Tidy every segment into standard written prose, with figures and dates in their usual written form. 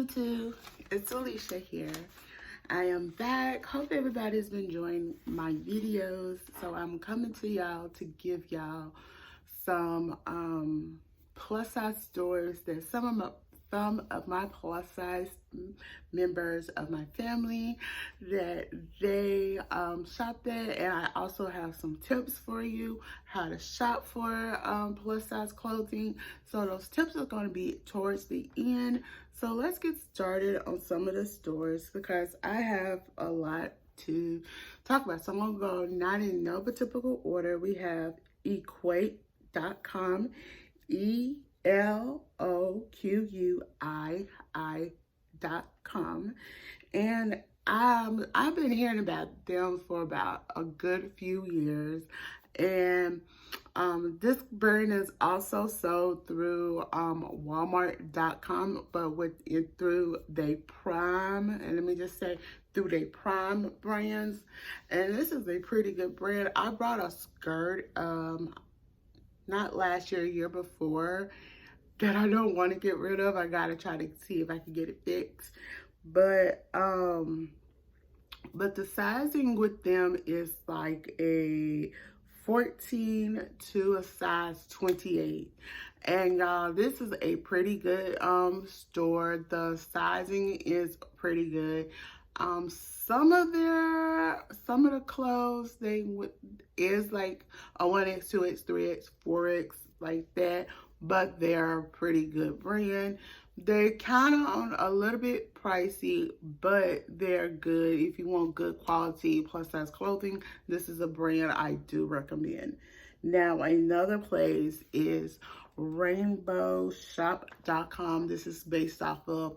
YouTube, it's Alicia here. I am back. Hope everybody's been enjoying my videos. So I'm coming to y'all to give y'all some plus size stores that some of my plus size members of my family that they shop at, and I also have some tips for you how to shop for plus size clothing. So those tips are going to be towards the end. So let's get started on some of the stores because I have a lot to talk about. So I'm going to go not in no typical order. We have Equate.com, ELOQUII.com, and I've been hearing about them for about a good few years, and this brand is also sold through Walmart.com, but through they Prime, and let me just say through they Prime brands, and this is a pretty good brand. I brought a skirt not last year, year before, that I don't want to get rid of. I gotta try to see if I can get it fixed. But the sizing with them is like a 14 to a size 28. And y'all, this is a pretty good store. The sizing is pretty good. Some of the clothes is like a 1X, 2X, 3X, 4X, like that, but they're a pretty good brand. They're kind of on a little bit pricey, but they're good. If you want good quality plus size clothing, this is a brand I do recommend. Now, another place is rainbowshop.com. This is based off of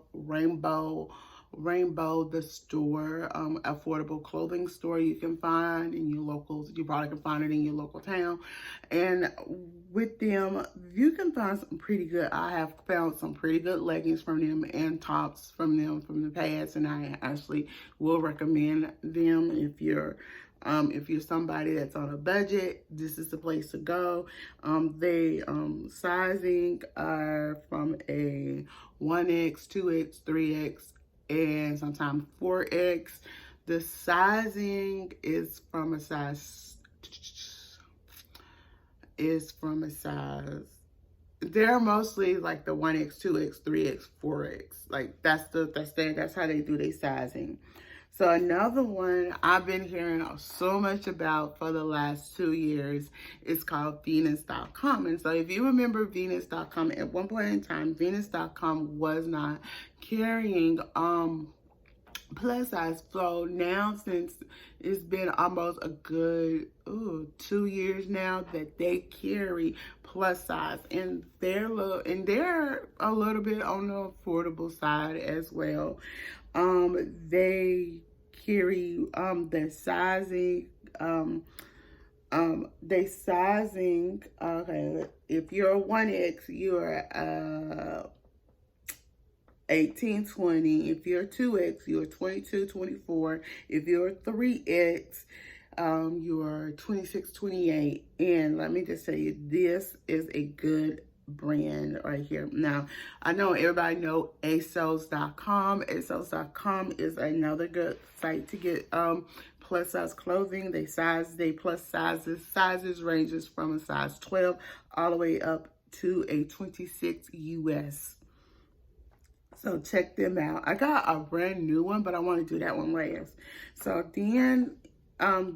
Rainbow the store, affordable clothing store you can find in your locals. You probably can find it in your local town. And with them, you can find some pretty good. I have found some pretty good leggings from them and tops from them from the past, and I actually will recommend them if you're somebody that's on a budget. This is the place to go. They sizing are from a 1X, 2X, 3X, and sometimes 4X. The sizing is from a size, they're mostly like the 1X, 2X, 3X, 4X. Like that's how they do their sizing. So another one I've been hearing so much about for the last 2 years is called Venus.com. And so if you remember Venus.com, at one point in time, Venus.com was not carrying plus size. So now, since it's been almost a good 2 years now that they carry plus size, and they're a little bit on the affordable side as well. They carry their sizing, okay, if you're a 1X, you're 18-20. If you're a 2X, you're 22-24. If you're a 3X, you're 26-28. And let me just tell you, this is a good brand right here. Now, I know everybody know ASOS.com. ASOS.com is another good site to get plus size clothing. Sizes ranges from a size 12 all the way up to a 26 US. So check them out. I got a brand new one, but I want to do that one last. So then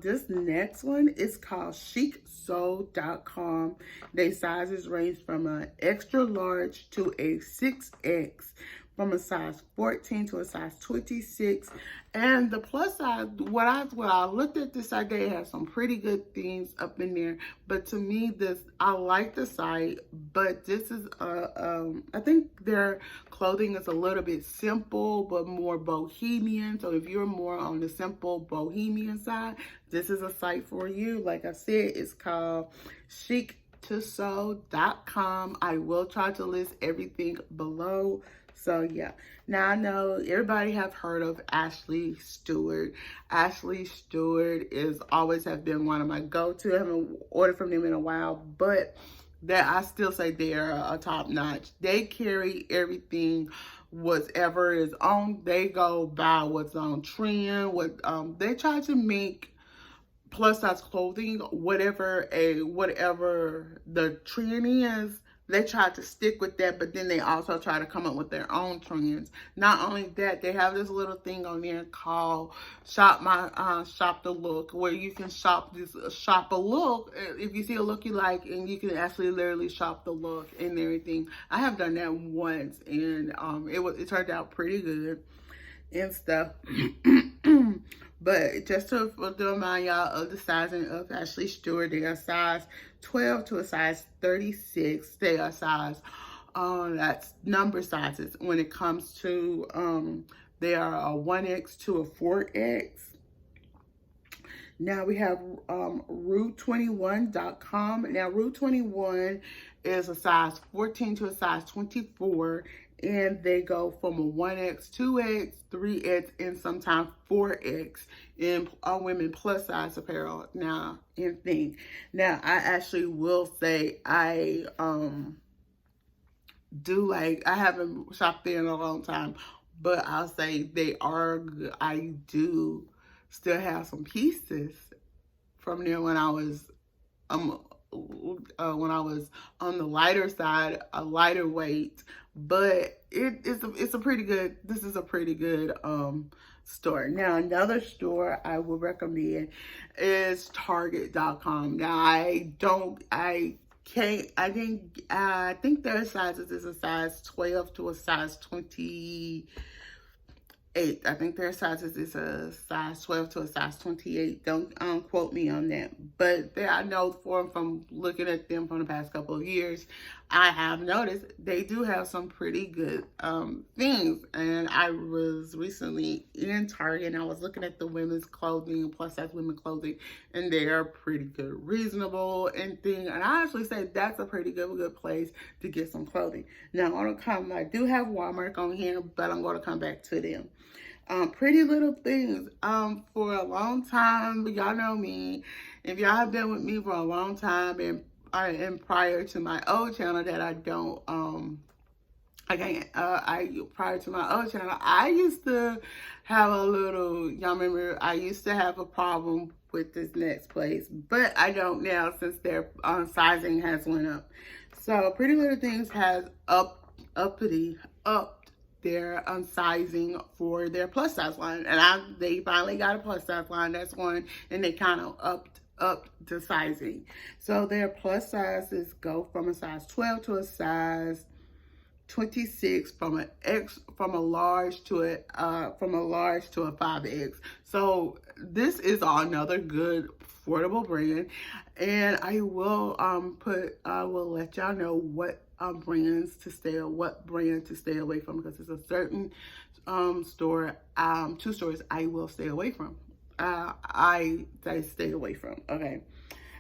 this next one is called Chic Sew Com. Their sizes range from an extra large to a 6X, from a size 14 to a size 26. And the plus size, when I looked at this site, they have some pretty good things up in there. But to me, I like the site, but this is I think their clothing is a little bit simple but more bohemian. So if you're more on the simple bohemian side, this is a site for you. Like I said, it's called Chic Sew Com. I will try to list everything below. So yeah, now I know everybody have heard of Ashley Stewart. Ashley Stewart is always have been one of my go-to. I haven't ordered from them in a while, but that I still say they're a top notch. They carry everything whatever is on. They go by what's on trend. What they try to make plus size clothing, whatever the trend is, they try to stick with that, but then they also try to come up with their own trends. Not only that, they have this little thing on there called Shop the Look, where you can shop a look. If you see a look you like, and you can actually literally shop the look and everything. I have done that once, and it turned out pretty good and stuff. But just to remind y'all of the sizing of Ashley Stewart, they are size 12 to a size 36. They are size, that's number sizes. When it comes to, they are a 1X to a 4X. Now we have Route21.com. Now Route21 is a size 14 to a size 24. And they go from a 1X, 2X, 3X, and sometimes 4X in women plus size apparel now and thing. Now, I actually will say I haven't shopped there in a long time, but I'll say they are good. I do still have some pieces from there when I was on the lighter side, a lighter weight, but it's a pretty good, this is a pretty good store. Now another store I will recommend is Target.com. Now I think their sizes is a size 12 to a size 28. I think their sizes is a size 12 to a size 28. Don't quote me on that. But I know from looking at them from the past couple of years, I have noticed they do have some pretty good things. And I was recently in Target and I was looking at the women's clothing, plus size women's clothing, and they are pretty good, reasonable and thing. And I actually say that's a pretty good place to get some clothing. Now I do have Walmart on here, but I'm going to come back to them. Pretty Little Things. For a long time, y'all know me. If y'all have been with me for a long time, and prior to my old channel that prior to my old channel, I used to have y'all remember, I used to have a problem with this next place, but I don't now since their sizing has went up. So Pretty Little Things has upped their sizing for their plus size line, and they finally got a plus size line that's one, and they kind of upped the sizing. So their plus sizes go from a size 12 to a size 26, from a large to a 5X. So this is another good affordable brand, and I will let y'all know what brand to stay away from, because it's a certain store, two stores I will stay away from. I stay away from. Okay.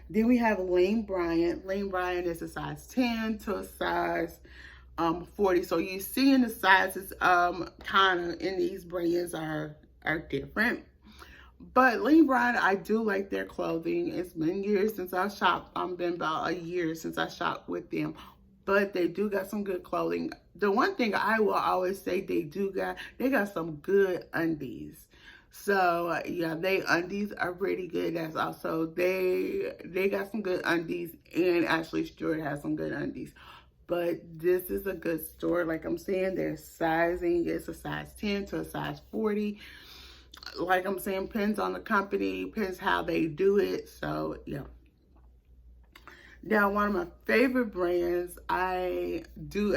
Then we have Lane Bryant. Lane Bryant is a size 10 to a size 40. So you're seeing the sizes kind of in these brands are different. But Lane Bryant, I do like their clothing. It's been years since I shopped. Been about a year since I shopped with them. But they do got some good clothing. The one thing I will always say they got some good undies. So yeah, they undies are pretty good. That's also they got some good undies, and Ashley Stewart has some good undies. But this is a good store. Like I'm saying, their sizing is a size 10 to a size 40. Like I'm saying, depends on the company, depends how they do it. So yeah. Now, one of my favorite brands I do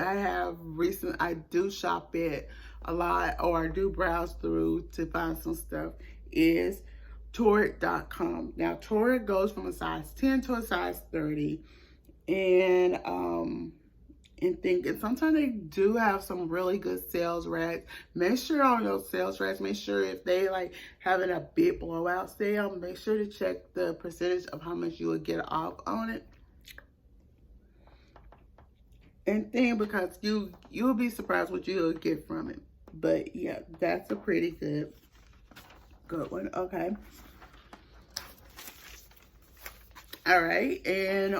shop at a lot, or I do browse through to find some stuff, is Torrid.com. Now, Torrid goes from a size 10 to a size 30, and sometimes they do have some really good sales racks. Make sure on those sales racks, make sure if they like having a big blowout sale, make sure to check the percentage of how much you would get off on it. And because you'll be surprised what you'll get from it. But yeah, that's a pretty good one. Okay. All right, and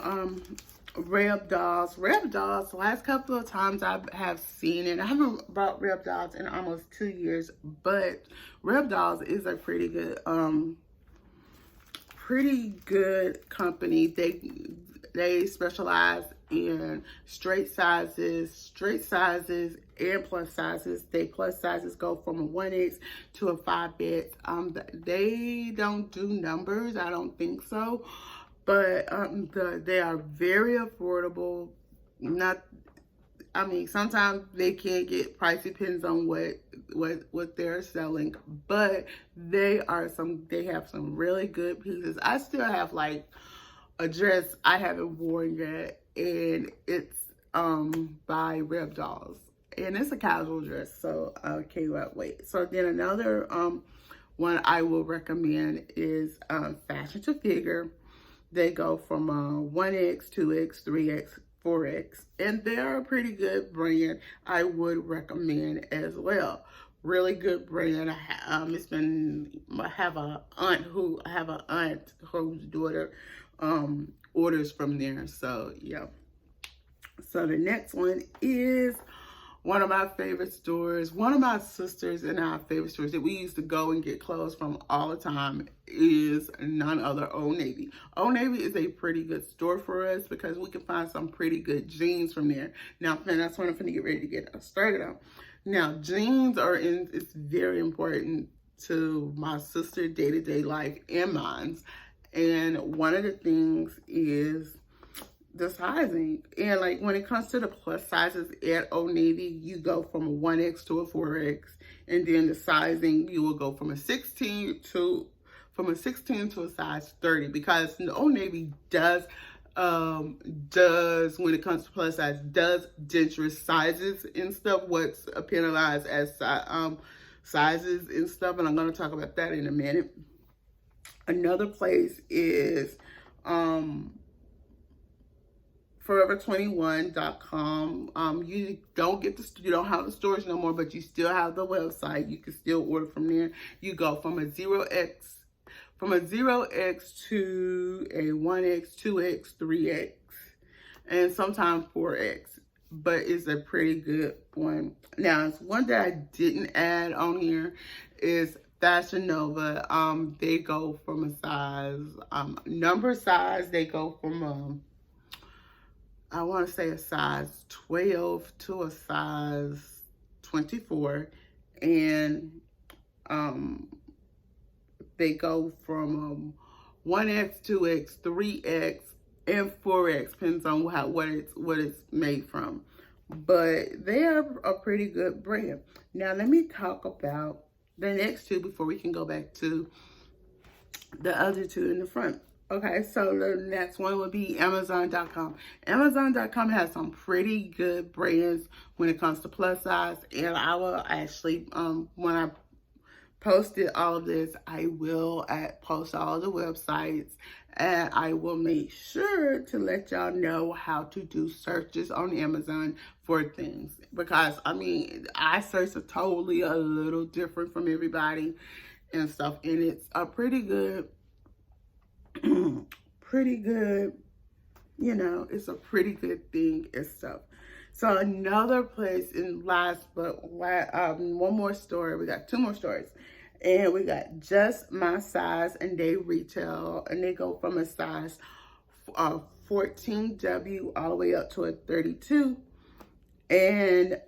Reb Dolls. Reb Dolls, last couple of times I have seen it. I haven't bought Reb Dolls in almost 2 years, but Reb Dolls is a pretty good company. They specialize in straight sizes and plus sizes. They plus sizes go from a 1X to a 5X. They don't do numbers, I don't think so, but they are very affordable. Sometimes they can get pricey, depends on what they're selling, but they have some really good pieces. I still have like a dress I haven't worn yet, and it's by Reb Dolls, and it's a casual dress, so I can't wait. So then another one I will recommend is Fashion to Figure. They go from 1X, 2X, 3X, 4X, and they're a pretty good brand. I would recommend as well. Really good brand. I have an aunt whose daughter orders from there. So yeah. So the next one is one of my favorite stores. One of my sisters and our favorite stores that we used to go and get clothes from all the time is none other Old Navy. Old Navy is a pretty good store for us because we can find some pretty good jeans from there. Now, that's what I'm going to get ready to get started on. Now, jeans it's very important to my sister's day-to-day life and mine. And one of the things is the sizing. And like when it comes to the plus sizes at Old Navy, you go from a 1X to a 4X. And then the sizing, you will go from a 16 to a size 30, because the Old Navy does when it comes to plus size, does dangerous sizes and stuff, what's penalized as sizes and stuff, and I'm going to talk about that in a minute. Another place is forever21.com. You don't have the stores no more, but you still have the website. You can still order from there. You go from a 0X to a 1X, 2X, 3X, and sometimes 4X, but it's a pretty good one. Now, it's one that I didn't add on here is Fashion Nova. They go from a size, number size, they go from I want to say a size 12 to a size 24, and they go from 1X, 2X, 3X, and 4X, depends on what it's made from. But they are a pretty good brand. Now let me talk about the next two before we can go back to the other two in the front. Okay, so the next one would be Amazon.com. Amazon.com has some pretty good brands when it comes to plus size, and I will actually, when I posted all of this, I will post all the websites, and I will make sure to let y'all know how to do searches on Amazon for things, because I search totally a little different from everybody and stuff, and it's a pretty good, it's a pretty good thing and stuff. So another place, and one more store, we got two more stores, and we got Just My Size, and they retail, and they go from a size 14W all the way up to a 32, and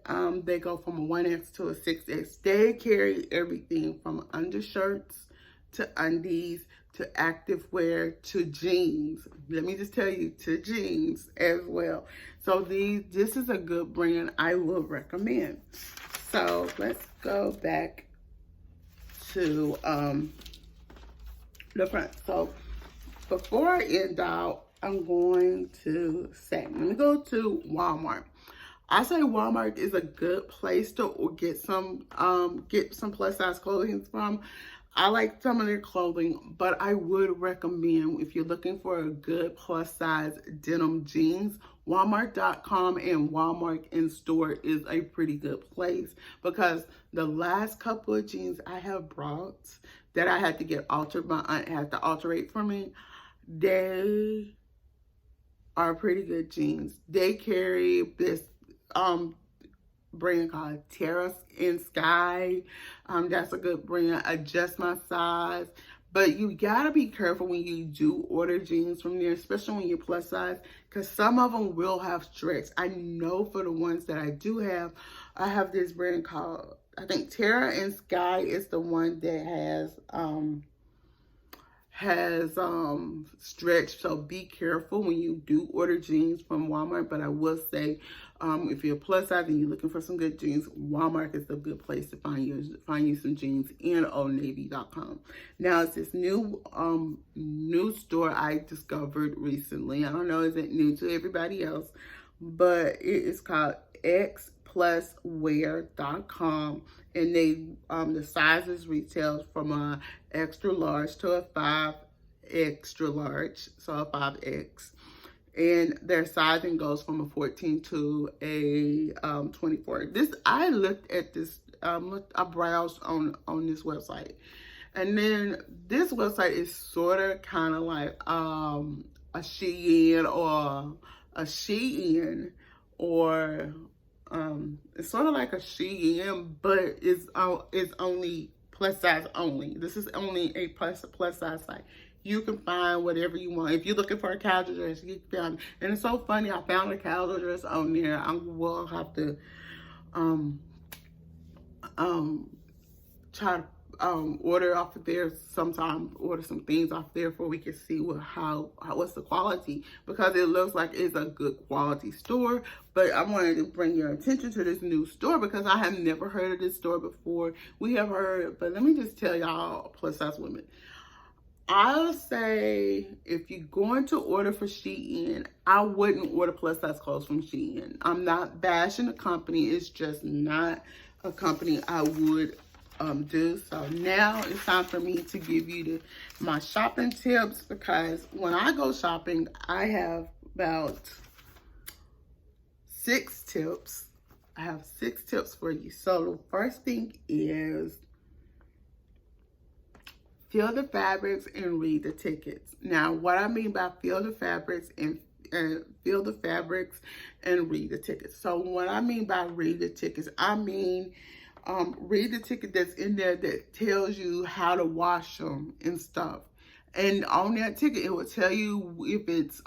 they go from a 1X to a 6X. They carry everything from undershirts to undies to activewear to jeans. Let me just tell you, to jeans as well. So this is a good brand I will recommend. So let's go back to the front. So before I end out, I'm going to say, let me go to Walmart. I say Walmart is a good place to get some plus size clothing from. I like some of their clothing, but I would recommend, if you're looking for a good plus size denim jeans, Walmart.com and Walmart in store is a pretty good place, because the last couple of jeans I have brought that I had to get altered, my aunt had to alter it for me, they are pretty good jeans. They carry this brand called Terra in Sky. That's a good brand. Adjust My Size. But you gotta be careful when you do order jeans from there, especially when you're plus size, because some of them will have stretch. I know for the ones that I do have, I have this brand called, I think Terra in Sky is the one that has stretch. So be careful when you do order jeans from Walmart. But I will say, if you're plus size and you're looking for some good jeans, Walmart is a good place to find you some jeans, and oldnavy.com. Now it's this new store I discovered recently. I don't know, is it new to everybody else, but it is called xpluswear.com, and they the sizes retail from a extra large to a 5 extra large, so a 5X, and their sizing goes from a 14 to a 24. This, I looked at this, I browsed on this website, and then this website is sort of kind of like a Shein or a Shein, or it's sort of like a Shein, but it's only plus size only. This is only a plus size site. You can find whatever you want. If you're looking for a casual dress, you can find. And it's so funny, I found a casual dress on there. I will have to try to order off of there sometime, order some things off there before we can see what's the quality, because it looks like it's a good quality store. But I wanted to bring your attention to this new store because I have never heard of this store before. We have heard, but let me just tell y'all, plus size women, I'll say if you're going to order for Shein, I wouldn't order plus size clothes from Shein. I'm not bashing the company, it's just not a company I would do. So now it's time for me to give you my shopping tips, because when I go shopping, I have about 6 tips. I have 6 tips for you. So the first thing is feel the fabrics and read the tickets. Now, what I mean by feel the fabrics and feel the fabrics and read the tickets. So what I mean by read the tickets, I mean read the ticket that's in there that tells you how to wash them and stuff. And on that ticket, it will tell you if it's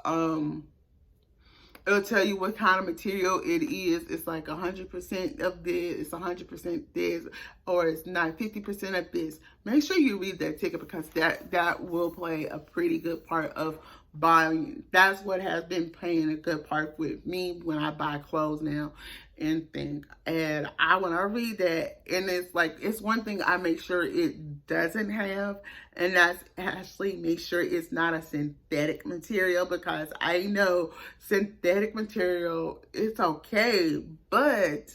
it'll tell you what kind of material it is. It's like 100% of this, it's 100% this, or it's not 50% of this. Make sure you read that ticket, because that will play a pretty good part of buying. That's what has been playing a good part with me when I buy clothes now and things. And when I read that, and it's like, it's one thing I make sure it doesn't have, and that's actually make sure it's not a synthetic material, because I know synthetic material, it's okay, but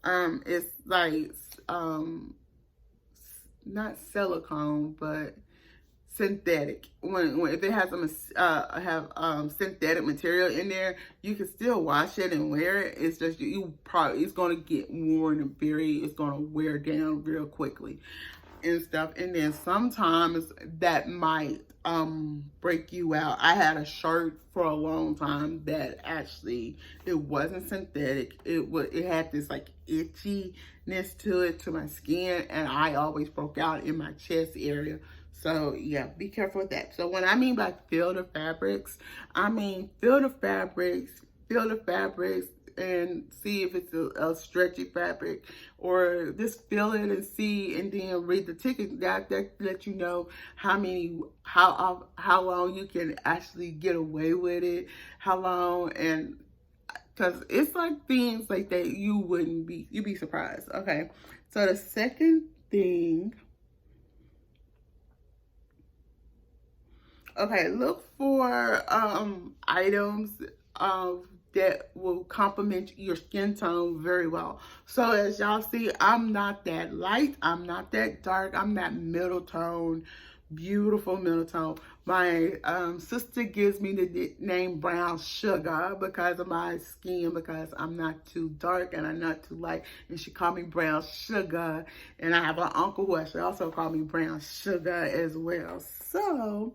it's like not silicone, but synthetic. If it has synthetic material in there, you can still wash it and wear it. It's just it's gonna get worn and it's gonna wear down real quickly and stuff. And then sometimes that might break you out. I had a shirt for a long time that actually, it wasn't synthetic. It had this like itchiness to it, to my skin, and I always broke out in my chest area. So yeah, be careful with that. So when I mean by feel the fabrics, I mean feel the fabrics and see if it's a stretchy fabric, or just feel it and see, and then read the ticket. That let you know how long you can actually get away with it, how long, and because it's like things like that you'd be surprised. Okay, so the second thing. Okay, look for items that will complement your skin tone very well. So as y'all see, I'm not that light, I'm not that dark, I'm that middle tone, beautiful middle tone. My sister gives me the name brown sugar because of my skin, because I'm not too dark and I'm not too light, and she called me brown sugar. And I have an uncle who actually also called me brown sugar as well. So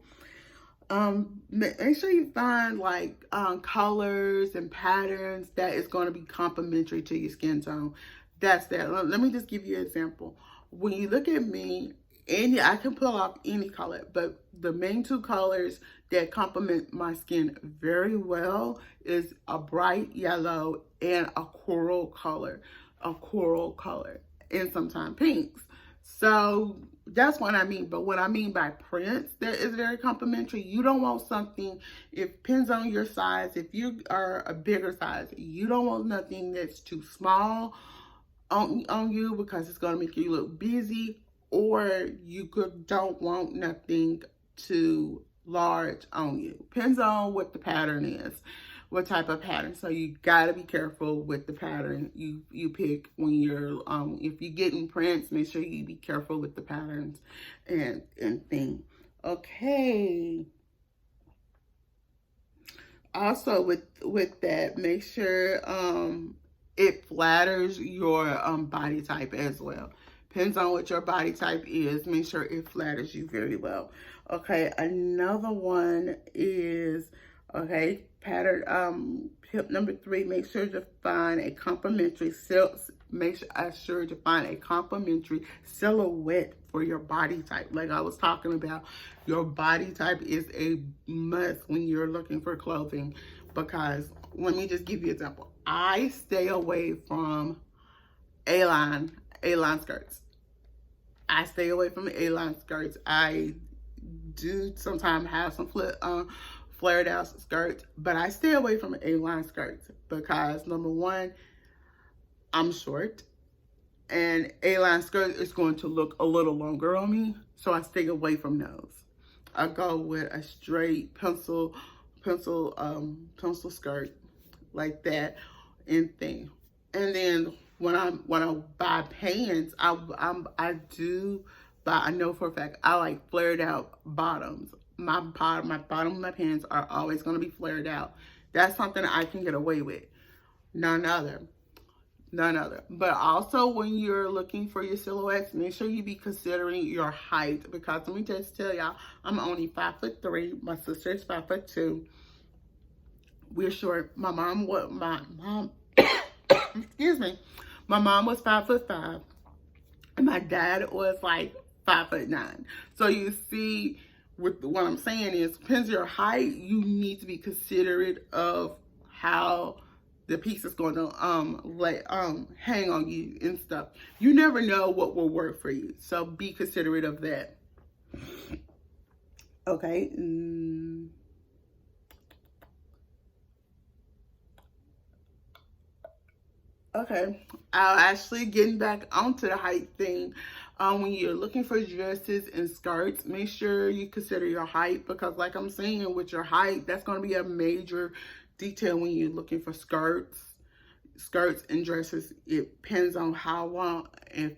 Make sure you find like colors and patterns that is going to be complementary to your skin tone. That's that. Let me just give you an example. When you look at me, I can pull off any color, but the main two colors that complement my skin very well is a bright yellow and a coral color, and sometimes pinks. So that's what I mean. But what I mean by prints that is very complimentary, you don't want something, it depends on your size. If you are a bigger size, you don't want nothing that's too small on you because it's going to make you look busy, or don't want nothing too large on you. Depends on what the pattern is, what type of pattern. So you got to be careful with the pattern you pick when you're if you're getting prints. Make sure you be careful with the patterns and things. Okay. Also with that, make sure it flatters your body type as well. Depends on what your body type is. Make sure it flatters you very well. Okay, another one is, okay, pattern, tip number 3, make sure to find a complementary silhouette for your body type. Like I was talking about, your body type is a must when you're looking for clothing, because let me just give you an example. I stay away from A-line skirts. I stay away from A-line skirts. I do sometimes have some flared out skirts, but I stay away from A-line skirts because number one, I'm short, and A-line skirt is going to look a little longer on me, so I stay away from those. I go with a straight pencil skirt like that and thing. And then when I buy pants, I know for a fact I like flared out bottoms. My bottom of my pants are always going to be flared out. That's something I can get away with. None other. But also when you're looking for your silhouettes, make sure you be considering your height, because let me just tell y'all, I'm only 5'3". My sister is 5'2". We're short. My mom excuse me. My mom was 5'5", and my dad was like 5'9". So you see, with what I'm saying is, depends on your height, you need to be considerate of how the piece is going to hang on you and stuff. You never know what will work for you, so be considerate of that. Okay. Okay, I'll actually getting back onto the height thing. When you're looking for dresses and skirts, make sure you consider your height, because like I'm saying, with your height, that's going to be a major detail when you're looking for skirts and dresses. It depends on how long. If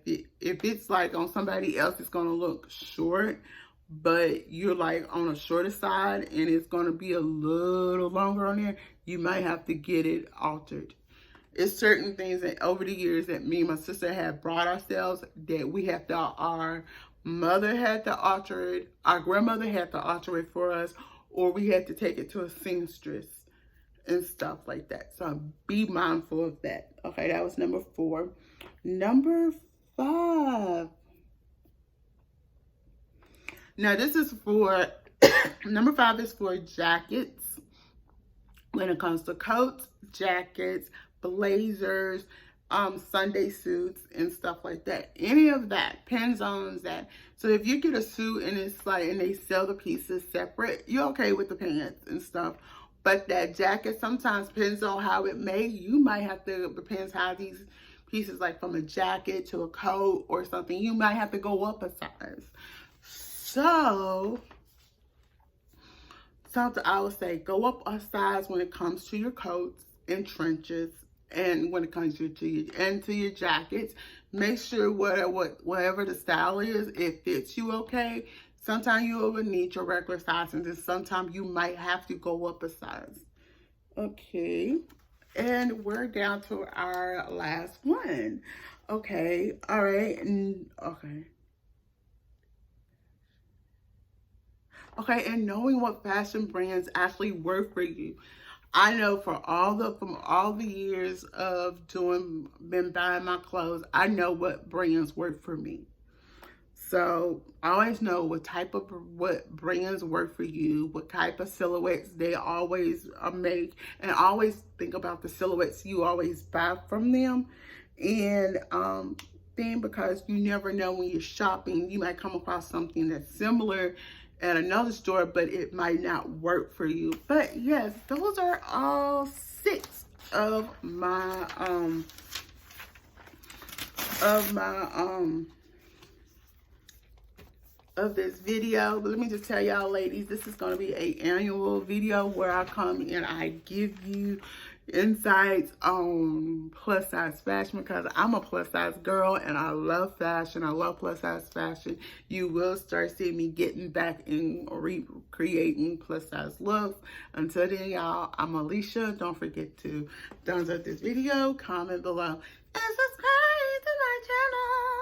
it's like on somebody else, it's going to look short, but you're like on a shorter side and it's going to be a little longer on there, you might have to get it altered. It's certain things that over the years that me and my sister have brought ourselves that we have to, our mother had to alter it, our grandmother had to alter it for us, or we had to take it to a seamstress and stuff like that. So be mindful of that. Okay, that was number 4. Number 5. Now this is for, number 5 is for jackets. When it comes to coats, jackets, blazers, Sunday suits and stuff like that. Any of that, depends on that. So if you get a suit and it's like, and they sell the pieces separate, you're okay with the pants and stuff. But that jacket sometimes depends on how it made. You might have to, depends how these pieces, like from a jacket to a coat or something, you might have to go up a size. So something I would say, go up a size when it comes to your coats and trenches, and when it comes to your jackets. Make sure whatever the style is, it fits you okay. Sometimes you will need your regular size, and then sometimes you might have to go up a size. Okay, and we're down to our last one. Okay, all right, okay. Okay, and knowing what fashion brands actually work for you. I know from all the years of been buying my clothes, I know what brands work for me. So I always know what brands work for you, what type of silhouettes they always make, and always think about the silhouettes you always buy from them. And then because you never know when you're shopping, you might come across something that's similar at another store, but it might not work for you. But yes, those are all 6 of my of this video. But let me just tell y'all ladies, this is going to be an annual video where I come and I give you insights on plus size fashion, because I'm a plus size girl and I love fashion. I love plus size fashion. You will start seeing me getting back and recreating plus size looks. Until then, y'all, I'm Alicia. Don't forget to thumbs up this video, comment below, and subscribe to my channel.